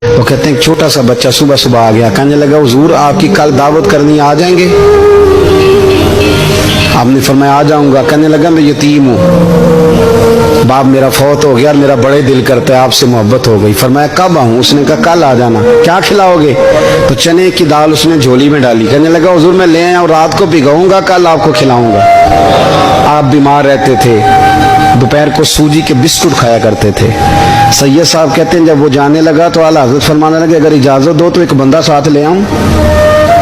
تو کہتے ہیں ایک چھوٹا سا بچہ صبح صبح آ گیا، کہنے لگا حضور آپ کی کل دعوت کرنی آ جائیں گے؟ آپ نے فرمایا آ جاؤں گا۔ کہنے لگا میں یتیم ہوں، باپ میرا فوت ہو گیا اور میرا بڑے دل کرتا ہے آپ سے محبت ہو گئی۔ فرمایا کب آؤں؟ اس نے کہا کل آ جانا۔ کیا کھلاؤ گے؟ تو چنے کی دال اس نے جھولی میں ڈالی۔ کہنے لگا حضور میں لے آیا اور رات کو بھگاؤں گا، کل آپ کو کھلاؤں گا۔ آپ بیمار رہتے تھے، دوپہر کو سوجی کے بسکٹ کھایا کرتے تھے۔ سید صاحب کہتے ہیں جب وہ جانے لگا تو اعلیٰ حضرت فرمانے لگے اگر اجازت دو تو ایک بندہ ساتھ لے آؤں؟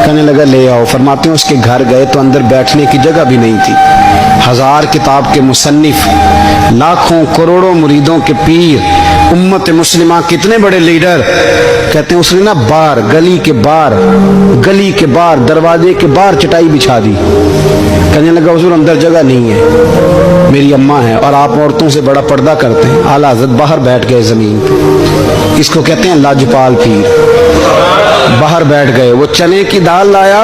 کہنے لگا لے آؤ۔ فرماتے ہیں اس کے گھر گئے تو اندر بیٹھنے کی جگہ بھی نہیں تھی۔ 1000 کتاب کے مصنف، لاکھوں کروڑوں مریدوں کے پیر، امت مسلمہ کتنے بڑے لیڈر، کہتے ہیں اس نے نا باہر گلی کے باہر دروازے کے باہر چٹائی بچھا دی۔ کہنے لگا حضور اندر جگہ نہیں ہے، میری اماں ہے اور آپ عورتوں سے بڑا پردہ کرتے ہیں۔ اعلیٰ حضرت باہر بیٹھ گئے زمین پہ، اس کو کہتے ہیں لاجپال پیر۔ باہر بیٹھ گئے، وہ چنے کی دال لایا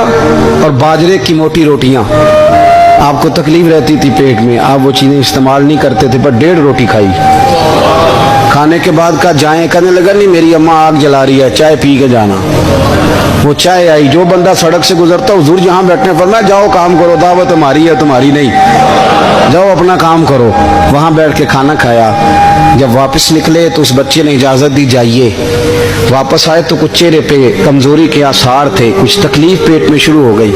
اور باجرے کی موٹی روٹیاں۔ آپ کو تکلیف رہتی تھی پیٹ میں، آپ وہ چیزیں استعمال نہیں کرتے تھے، پر 1.5 روٹی کھائی۔ کھانے کے بعد کہا جائیں؟ کہنے لگا نہیں میری اماں آگ جلا رہی ہے، چائے پی کے جانا۔ وہ چائے آئی، جو بندہ سڑک سے گزرتا حضور جہاں بیٹھنے فرمایا جاؤ کام کرو، دعوت ہماری ہے تمہاری نہیں، جاؤ اپنا کام کرو۔ وہاں بیٹھ کے کھانا کھایا۔ جب واپس نکلے تو اس بچے نے اجازت دی جائیے۔ واپس آئے تو کچھ چہرے پہ کمزوری کے آثار تھے، کچھ تکلیف پیٹ میں شروع ہو گئی۔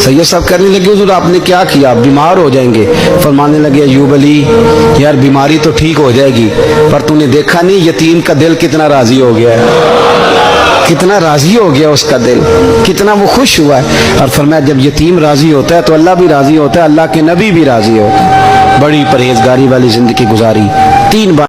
سید صاحب کہنے لگے حضور آپ نے کیا کیا؟ بیمار ہو جائیں گے۔ فرمانے لگے ایوب علی یار بیماری تو ٹھیک ہو جائے گی، پر تو نے دیکھا نہیں یتیم کا دل کتنا راضی ہو گیا ہے، کتنا راضی ہو گیا اس کا دل، کتنا وہ خوش ہوا ہے۔ اور فرمایا جب یتیم راضی ہوتا ہے تو اللہ بھی راضی ہوتا ہے، اللہ کے نبی بھی راضی ہوتا ہے۔ بڑی پرہیزگاری والی زندگی گزاری، 3 بار